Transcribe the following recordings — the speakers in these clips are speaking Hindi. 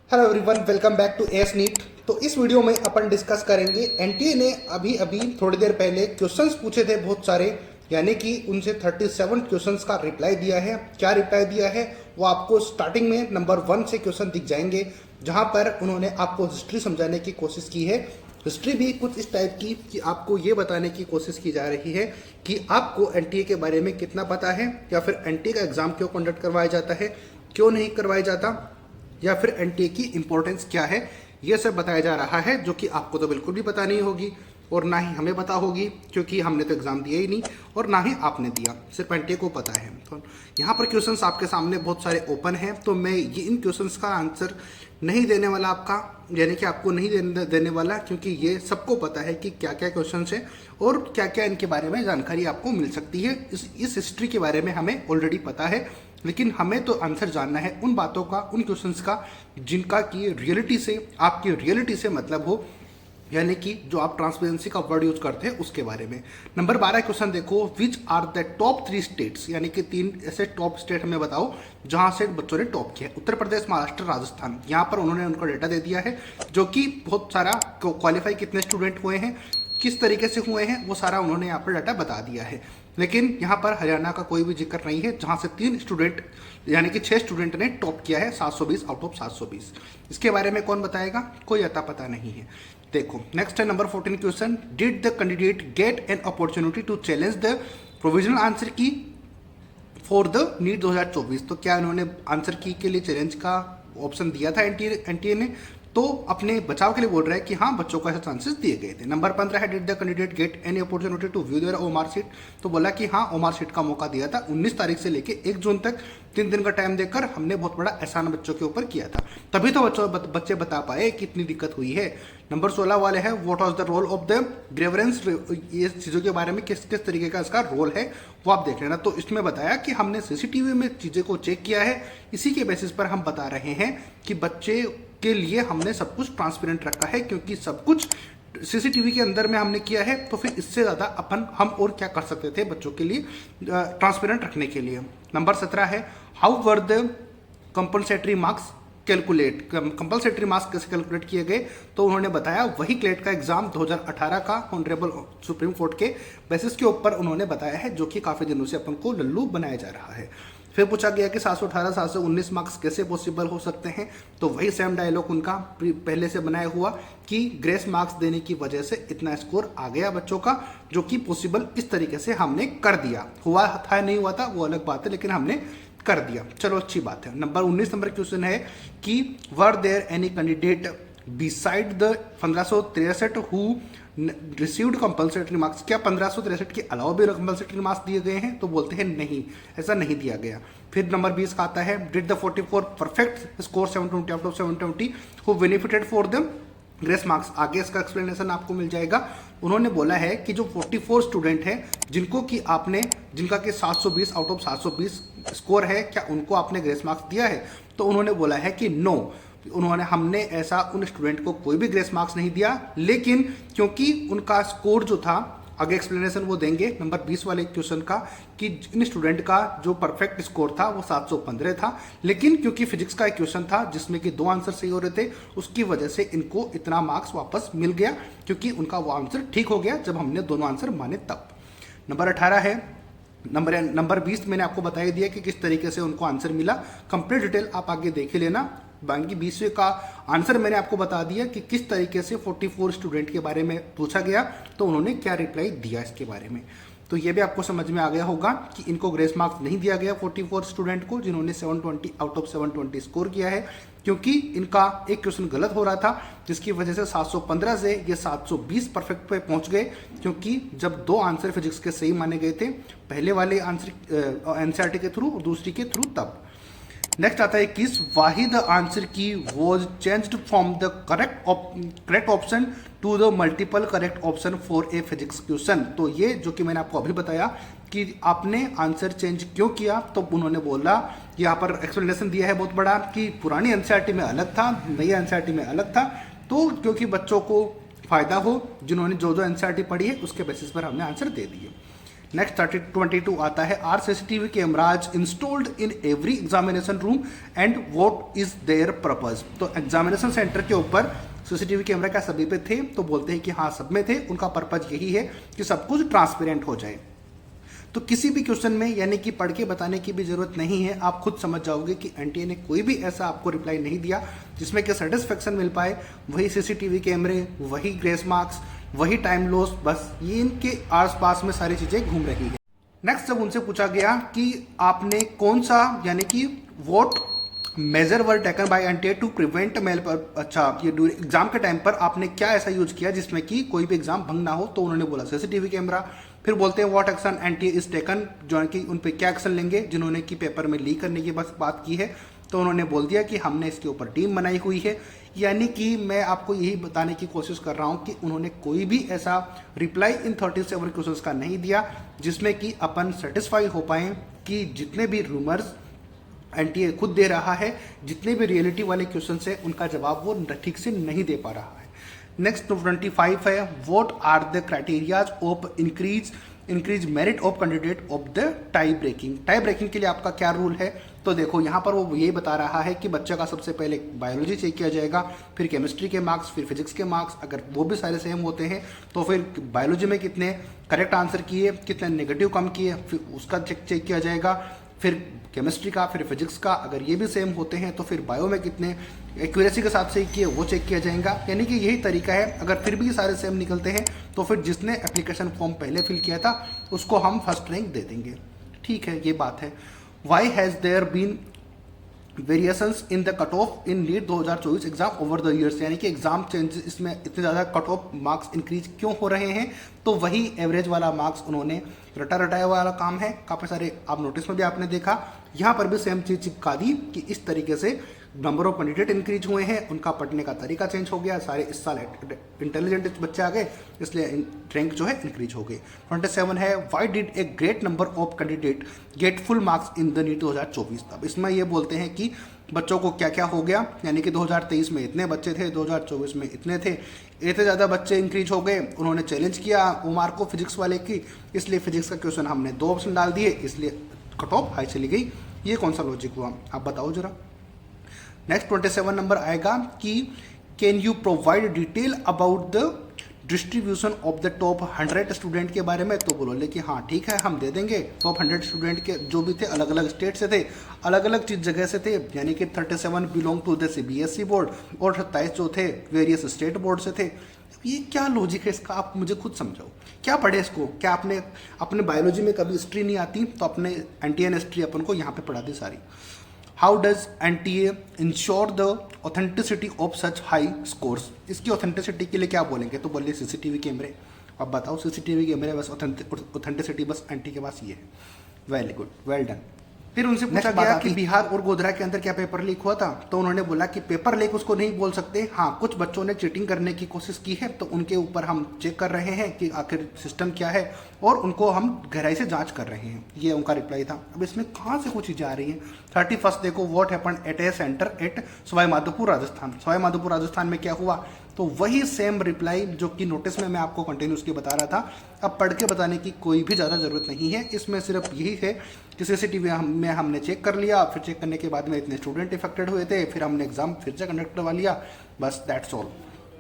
Hello everyone, welcome back to S NEET. तो इस वीडियो में अपन डिस्कस करेंगे एनटीए ने अभी अभी थोड़ी देर पहले क्वेश्चंस पूछे थे बहुत सारे, यानी कि उनसे 37 क्वेश्चंस का रिप्लाई दिया है। क्या रिप्लाई दिया है वो आपको स्टार्टिंग में नंबर 1 से क्वेश्चन दिख जाएंगे, जहां पर उन्होंने आपको हिस्ट्री समझाने की कोशिश की है। हिस्ट्री भी कुछ इस टाइप की कि आपको ये बताने की कोशिश की जा रही है कि आपको एनटीए के बारे में कितना पता है, या फिर एनटीए का एग्जाम क्यों कंडक्ट करवाया जाता है, क्यों नहीं करवाया जाता, या फिर एनटीए की इंपॉर्टेंस क्या है। यह सब बताया जा रहा है, जो कि आपको तो बिल्कुल भी पता नहीं होगी और ना ही हमें पता होगी, क्योंकि हमने तो एग्जाम दिया ही नहीं और ना ही आपने दिया, सिर्फ एनटीए को पता है। तो यहाँ पर क्वेश्चंस आपके सामने बहुत सारे ओपन हैं, तो मैं ये इन क्वेश्चंस का आंसर नहीं देने वाला आपका, यानी कि आपको नहीं देने वाला, क्योंकि ये सबको पता है कि क्या क्या क्वेश्चन है और क्या क्या इनके बारे में जानकारी आपको मिल सकती है। इस हिस्ट्री के बारे में हमें ऑलरेडी पता है, लेकिन हमें तो आंसर जानना है उन बातों का, उन क्वेश्चंस का जिनका कि रियलिटी से, आपकी रियलिटी से मतलब हो, यानी कि जो आप ट्रांसपेरेंसी का वर्ड यूज करते हैं उसके बारे में। नंबर 12 क्वेश्चन देखो, which are the top 3 states, यानी कि 3 ऐसे टॉप स्टेट हमें बताओ जहां से बच्चों ने टॉप किया है। उत्तर प्रदेश, महाराष्ट्र, राजस्थान। यहाँ पर उन्होंने उनका डेटा दे दिया है, जो कि बहुत सारा क्वालिफाई कितने स्टूडेंट हुए हैं, किस तरीके से हुए हैं, वो सारा उन्होंने यहाँ पर डाटा बता दिया है। लेकिन यहाँ पर हरियाणा का कोई भी जिक्र नहीं है, जहाँ से 3 स्टूडेंट यानी कि 6 स्टूडेंट ने टॉप किया है, 720 आउट ऑफ 720। इसके बारे में कौन बताएगा, कोई अता पता नहीं है। देखो नेक्स्ट है number 14 question, did the candidate get an opportunity to challenge the provisional answer key for the NEET 2024। तो क्या इन्होंने आंसर की के लिए चैलेंज का ऑप्शन दिया था एनटीए ने, तो अपने बचाव के लिए बोल रहा है कि हाँ, बच्चों को ऐसे चांसेस दिए गए थे। नंबर 15 है, did the candidate get any opportunity to view their OMR sheet. तो बोला कि हाँ, ओमार सीट का मौका दिया था। 19 तारीख से लेके 1 जून तक 3 दिन का टाइम देकर हमने बहुत बड़ा एहसान बच्चों के ऊपर किया था, तभी तो बच्चे बता पाए कि इतनी दिक्कत हुई है। नंबर 16 वाले है, what was the role of the grievance. ये चीज़ों के बारे में किस किस तरीके का इसका रोल है वो आप देख लेना। तो इसमें बताया कि हमने सीसीटीवी में चीज़ें को चेक किया है, इसी के बेसिस पर हम बता रहे हैं कि बच्चे के लिए हमने सब कुछ ट्रांसपेरेंट रखा है, क्योंकि सब कुछ सीसीटीवी के अंदर में हमने किया है, तो फिर इससे ज़्यादा हम और क्या कर सकते थे बच्चों के लिए ट्रांसपेरेंट रखने के लिए। नंबर 17 है, how were the compensatory marks calculate. Compensatory marks कैसे कैलकुलेट किए गए, तो उन्होंने बताया वही क्लेट का एग्जाम 2018 का ऑनरेबल सुप्रीम कोर्ट के बेसिस के ऊपर उन्होंने बताया है, जो कि काफ़ी दिनों से अपन को लल्लू बनाया जा रहा है। फिर पूछा गया कि 718 719 मार्क्स कैसे पॉसिबल हो सकते हैं, तो वही सेम डायलॉग उनका पहले से बनाया हुआ कि ग्रेस मार्क्स देने की वजह से इतना स्कोर आ गया बच्चों का, जो कि पॉसिबल इस तरीके से हमने कर दिया। हुआ था नहीं हुआ था वो अलग बात है, लेकिन हमने कर दिया, चलो अच्छी बात है। नंबर 19 नंबर क्वेश्चन है कि were there any candidate beside the 1563 who received compulsory marks. क्या 1563 के अलावा भी कंपलसरी मार्क्स दिए गए हैं, तो बोलते हैं नहीं, ऐसा नहीं दिया गया। फिर नंबर 20 का आता है, did the 44 perfect score 720 out of 720 who benefited for the grace marks. आगे इसका एक्सप्लेनेशन आपको मिल जाएगा। उन्होंने बोला है कि जो 44 स्टूडेंट हैं जिनको कि आपने, जिनका कि 720 आउट ऑफ 720 स्कोर है, क्या उनको आपने ग्रेस मार्क्स दिया है, तो उन्होंने बोला है कि नो, हमने ऐसा उन स्टूडेंट को कोई भी ग्रेस मार्क्स नहीं दिया। लेकिन क्योंकि उनका स्कोर जो था, आगे एक्सप्लेनेशन वो देंगे नंबर 20 वाले क्वेश्चन का, कि इन स्टूडेंट का जो परफेक्ट स्कोर था वो 715 था, लेकिन क्योंकि फिजिक्स का एक क्वेश्चन था जिसमें कि 2 आंसर सही हो रहे थे, उसकी वजह से इनको इतना मार्क्स वापस मिल गया, क्योंकि उनका वो आंसर ठीक हो गया जब हमने दोनों आंसर माने तब। नंबर 18 है, नंबर 20 मैंने आपको बता ही दिया कि किस तरीके से उनको आंसर मिला। कंप्लीट डिटेल आप आगे देख ही लेना। बाकी 20वें का आंसर मैंने आपको बता दिया कि किस तरीके से 44 स्टूडेंट के बारे में पूछा गया, तो उन्होंने क्या रिप्लाई दिया इसके बारे में। तो ये भी आपको समझ में आ गया होगा कि इनको ग्रेस मार्क्स नहीं दिया गया 44 स्टूडेंट को जिन्होंने 720 आउट ऑफ 720 स्कोर किया है, क्योंकि इनका एक क्वेश्चन गलत हो रहा था, जिसकी वजह से 715 से ये 720 परफेक्ट पे पहुंच गए, क्योंकि जब 2 आंसर फिजिक्स के सही माने गए थे, पहले वाले आंसर एनसीईआरटी के थ्रू और दूसरी के थ्रू तब। नेक्स्ट आता है, किस वाहिद answer key was changed from the correct option to the multiple correct option for a physics question. तो ये जो कि मैंने आपको अभी बताया कि आपने आंसर चेंज क्यों किया, तो उन्होंने बोला, यहाँ पर एक्सप्लेनेशन दिया है बहुत बड़ा कि पुरानी एनसीईआरटी में अलग था, नई एनसीईआरटी में अलग था, तो क्योंकि बच्चों को फायदा हो, जिन्होंने जो जो एनसीईआरटी पढ़ी है उसके बेसिस पर हमने आंसर दे दिए। नेक्स्ट 22 आता है, are CCTV cameras installed in every examination room and what is their purpose. तो एग्जामिनेशन सेंटर के ऊपर सीसीटीवी कैमरा क्या सभी पे थे? तो बोलते हैं कि हाँ सब में थे। उनका पर्पज यही है कि सब कुछ ट्रांसपेरेंट हो जाए। तो किसी भी क्वेश्चन में यानी कि पढ़ के बताने की भी जरूरत नहीं है, आप खुद समझ जाओगे कि एनटीए ने कोई भी ऐसा आपको रिप्लाई नहीं दिया जिसमें कि सेटिस्फेक्शन मिल पाए। वही सीसीटीवी कैमरे, वही ग्रेस मार्क्स, वही टाइम लॉस, बस ये इनके आसपास में सारी चीजें घूम रही है। नेक्स्ट जब उनसे पूछा गया कि आपने कौन सा यानी कि what major were taken by NTA to prevent मेल पर, अच्छा ये एग्जाम के टाइम पर आपने क्या ऐसा यूज किया जिसमें कि कोई भी एग्जाम भंग ना हो? तो उन्होंने बोला सीसीटीवी कैमरा। फिर बोलते हैं what action NTA is taken, जो कि उन पे क्या एक्शन लेंगे जिन्होंने कि पेपर में लीक करने की बस बात की है। तो उन्होंने बोल दिया कि हमने इसके ऊपर टीम बनाई हुई है। यानी कि मैं आपको यही बताने की कोशिश कर रहा हूं कि उन्होंने कोई भी ऐसा रिप्लाई इन 37 क्वेश्चंस का नहीं दिया जिसमें कि अपन सेटिस्फाई हो पाए कि जितने भी रूमर्स एनटीए खुद दे रहा है, जितने भी रियलिटी वाले क्वेश्चन है उनका जवाब वो ठीक से नहीं दे पा रहा है। नेक्स्ट 25 है, what are the criterias of increase merit of candidate of the tie breaking. Tie breaking के लिए आपका क्या रूल है? तो देखो यहाँ पर वो ये बता रहा है कि बच्चे का सबसे पहले बायोलॉजी चेक किया जाएगा, फिर केमिस्ट्री के मार्क्स, फिर फिजिक्स के मार्क्स। अगर वो भी सारे सेम होते हैं तो फिर बायोलॉजी में कितने करेक्ट आंसर किए, कितने नेगेटिव कम किए, फिर उसका चेक किया जाएगा। फिर केमिस्ट्री का, फिर फिजिक्स का, अगर ये भी सेम होते हैं तो फिर बायो में कितने एक्यूरेसी के साथ सही किए वो चेक किया जाएगा। यानी कि यही तरीका है। अगर फिर भी सारे सेम निकलते हैं तो फिर जिसने एप्लीकेशन फॉर्म पहले फिल किया था उसको हम फर्स्ट रैंक दे देंगे। ठीक है, ये बात है। Why has there been variations in the cut off in NEET 2024 exam over the years, यानी कि एग्जाम चेंजेस इसमें इतने ज़्यादा कट ऑफ मार्क्स इंक्रीज क्यों हो रहे हैं? तो वही एवरेज वाला मार्क्स उन्होंने रटाया वाला काम है। काफ़ी सारे आप नोटिस में भी आपने देखा, यहाँ पर भी सेम चीज चिपका दी कि इस तरीके से नंबर ऑफ कैंडिडेट इंक्रीज हुए हैं, उनका पढ़ने का तरीका चेंज हो गया, सारे इस साल इंटेलिजेंट बच्चे आ गए, इसलिए रैंक जो है इंक्रीज हो गई। 27 है, why did a great number of candidate get full marks in the NEET 2024। अब इसमें ये बोलते हैं कि बच्चों को क्या क्या हो गया, यानी कि 2023 में इतने बच्चे थे, 2024 में इतने थे, इतने ज़्यादा बच्चे इंक्रीज हो गए। उन्होंने चैलेंज किया उमार को फिजिक्स वाले की, इसलिए फिजिक्स का क्वेश्चन हमने 2 ऑप्शन डाल दिए, इसलिए कट ऑफ हाई चली गई। ये कौन सा लॉजिक हुआ, आप बताओ जरा। नेक्स्ट 27 नंबर आएगा कि can you provide detail about the distribution of the top 100 student के बारे में। तो बोलो कि हाँ ठीक है हम दे देंगे। टॉप 100 स्टूडेंट के जो भी थे अलग अलग स्टेट से थे, अलग अलग चीज जगह से थे, यानी कि 37 belong to the CBSE board और 27 जो थे वेरियस स्टेट बोर्ड से थे। ये क्या लॉजिक है इसका, आप मुझे खुद समझाओ। क्या पढ़े इसको? क्या आपने अपने बायोलॉजी में कभी हिस्ट्री नहीं आती तो अपने एनटीए हिस्ट्री अपन को यहाँ पे पढ़ा दी सारी। How does NTA ensure the authenticity of such high scores. इसकी ऑथेंटिसिटी के लिए क्या बोलेंगे? तो बोलिए सीसीटीवी कैमरे। अब बताओ सीसीटीवी कैमरे बस ऑथेंटिसिटी बस एनटी के पास ये है। Very good, well done. फिर उनसे पूछा गया कि बिहार और गोधरा के अंदर क्या पेपर लीक हुआ था। तो उन्होंने बोला कि पेपर लीक उसको नहीं बोल सकते, हाँ कुछ बच्चों ने चीटिंग करने की कोशिश की है तो उनके ऊपर हम चेक कर रहे हैं कि आखिर सिस्टम क्या है और उनको हम गहराई से जांच कर रहे हैं। ये उनका रिप्लाई था। अब इसमें कहाँ से कुछ चीज़ें आ रही हैं। 31 देखो, what happened at A centre at Sawai Madhopur Rajasthan. Sawai Madhopur Rajasthan में क्या हुआ? तो वही सेम रिप्लाई जो कि नोटिस में मैं आपको कंटिन्यूसली बता रहा था। अब पढ़ के बताने की कोई भी ज़्यादा ज़रूरत नहीं है। इसमें सिर्फ यही है कि सीसीटीवी में हमने चेक कर लिया, फिर चेक करने के बाद में इतने स्टूडेंट इफेक्टेड हुए थे, फिर हमने एग्जाम फिर से कंडक्ट करवा लिया, बस दैट्स ऑल।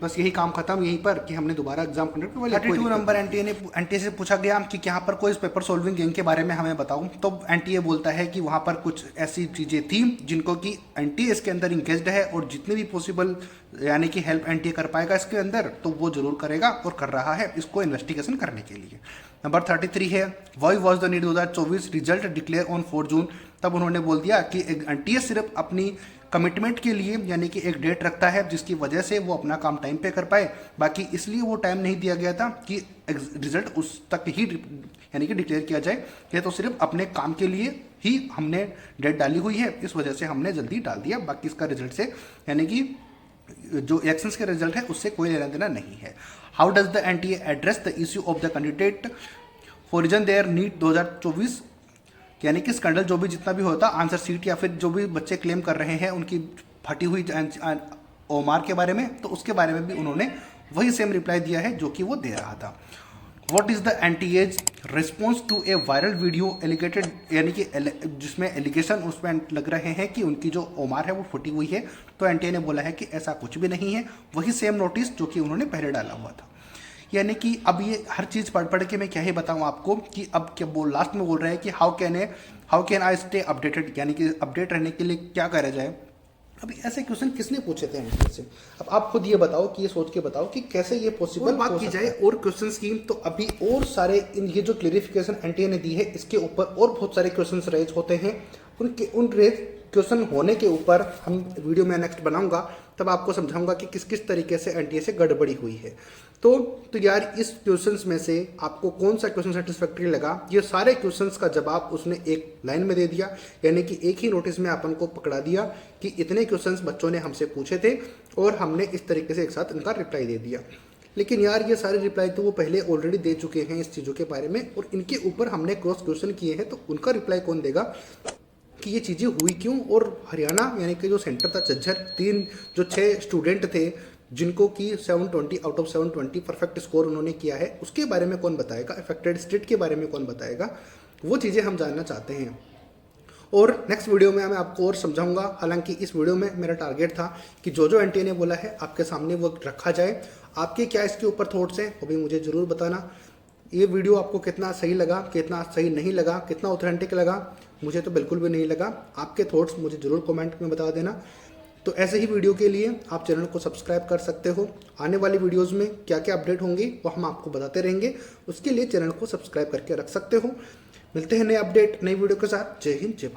बस यही काम खत्म यहीं पर कि हमने दोबारा एग्जाम कंडक्ट करवा लिया। 32 नंबर एनटीए से पूछा गया कि यहाँ पर कोई पेपर सॉल्विंग गेम के बारे में हमें बताऊं। तो एनटीए बोलता है कि वहाँ पर कुछ ऐसी चीज़ें थी जिनको कि एनटीए इसके अंदर इंगेज्ड है और जितनी भी पॉसिबल यानी कि हेल्प एनटीए कर पाएगा इसके अंदर तो वो जरूर करेगा और कर रहा है इसको इन्वेस्टिगेशन करने के लिए। नंबर 33 है, why was the NEET 2024 result declare on 4 June. तब उन्होंने बोल दिया कि एनटीए सिर्फ अपनी कमिटमेंट के लिए यानी कि एक डेट रखता है जिसकी वजह से वो अपना काम टाइम पे कर पाए, बाकी इसलिए वो टाइम नहीं दिया गया था कि रिजल्ट उस तक ही यानी कि डिक्लेयर किया जाए। ये तो सिर्फ अपने काम के लिए ही हमने डेट डाली हुई है, इस वजह से हमने जल्दी डाल दिया, बाकी इसका रिजल्ट से यानी कि जो इलेक्शंस के रिजल्ट है उससे कोई लेना देना नहीं है। How does the NTA address the issue of the candidate foreign their NEET 2024, यानी कि स्कैंडल जो भी जितना भी होता आंसर सीट या फिर जो भी बच्चे क्लेम कर रहे हैं उनकी फटी हुई ओमार के बारे में, तो उसके बारे में भी उन्होंने वही सेम रिप्लाई दिया है जो कि वो दे रहा था। What is the NTA's response to a viral video alleged, यानी कि जिसमें एलिगेशन उसमें लग रहे हैं कि उनकी जो ओमार है वो फटी हुई है। तो एनटीए ने बोला है कि ऐसा कुछ भी नहीं है, वही सेम नोटिस जो कि उन्होंने पहले डाला हुआ था। यानी कि अब ये हर चीज़ पढ़ पढ़ के मैं क्या ही बताऊं आपको कि अब क्या वो लास्ट में बोल रहे हैं कि how can I stay updated, यानी कि अपडेट रहने के लिए क्या करा जाए। अभी ऐसे क्वेश्चन किसने पूछे थे एनटीए से? अब आप खुद ये बताओ कि ये सोच के बताओ कि कैसे ये पॉसिबल। बात की जाए और क्वेश्चन की, तो अभी और सारे ये जो क्लेरिफिकेशन एनटीए ने दी है इसके ऊपर और बहुत सारे क्वेश्चन रेज होते हैं। उन रेज क्वेश्चन होने के ऊपर हम वीडियो में नेक्स्ट बनाऊंगा, तब आपको समझाऊंगा कि किस किस तरीके से एनटीए से गड़बड़ी हुई है। तो यार इस क्वेश्चंस में से आपको कौन सा क्वेश्चन सेटिस्फैक्टरी लगा? ये सारे क्वेश्चंस का जवाब उसने एक लाइन में दे दिया, यानी कि एक ही नोटिस में अपन को पकड़ा दिया कि इतने क्वेश्चंस बच्चों ने हमसे पूछे थे और हमने इस तरीके से एक साथ इनका रिप्लाई दे दिया। लेकिन यार ये सारे रिप्लाई तो वो पहले ऑलरेडी दे चुके हैं इस चीज़ों के बारे में, और इनके ऊपर हमने क्रॉस क्वेश्चन किए हैं, तो उनका रिप्लाई कौन देगा कि ये चीज़ें हुई क्यों? और हरियाणा यानी कि जो सेंटर था झज्जर, जो 6 स्टूडेंट थे जिनको कि 720 आउट ऑफ 720 परफेक्ट स्कोर उन्होंने किया है, उसके बारे में कौन बताएगा? अफेक्टेड स्टेट के बारे में कौन बताएगा? वो चीज़ें हम जानना चाहते हैं और नेक्स्ट वीडियो में मैं आपको और समझाऊंगा। हालांकि इस वीडियो में मेरा टारगेट था कि जो एनटीए ने बोला है आपके सामने वो रखा जाए। आपके क्या इसके ऊपर थॉट्स हैं वो भी मुझे ज़रूर बताना। ये वीडियो आपको कितना सही लगा, कितना सही नहीं लगा, कितना ऑथेंटिक लगा? मुझे तो बिल्कुल भी नहीं लगा। आपके थॉट्स मुझे ज़रूर कमेंट में बता देना। तो ऐसे ही वीडियो के लिए आप चैनल को सब्सक्राइब कर सकते हो। आने वाली वीडियोस में क्या क्या अपडेट होंगी वो हम आपको बताते रहेंगे, उसके लिए चैनल को सब्सक्राइब करके रख सकते हो। मिलते हैं नए अपडेट नई वीडियो के साथ। जय हिंद, जय भारत।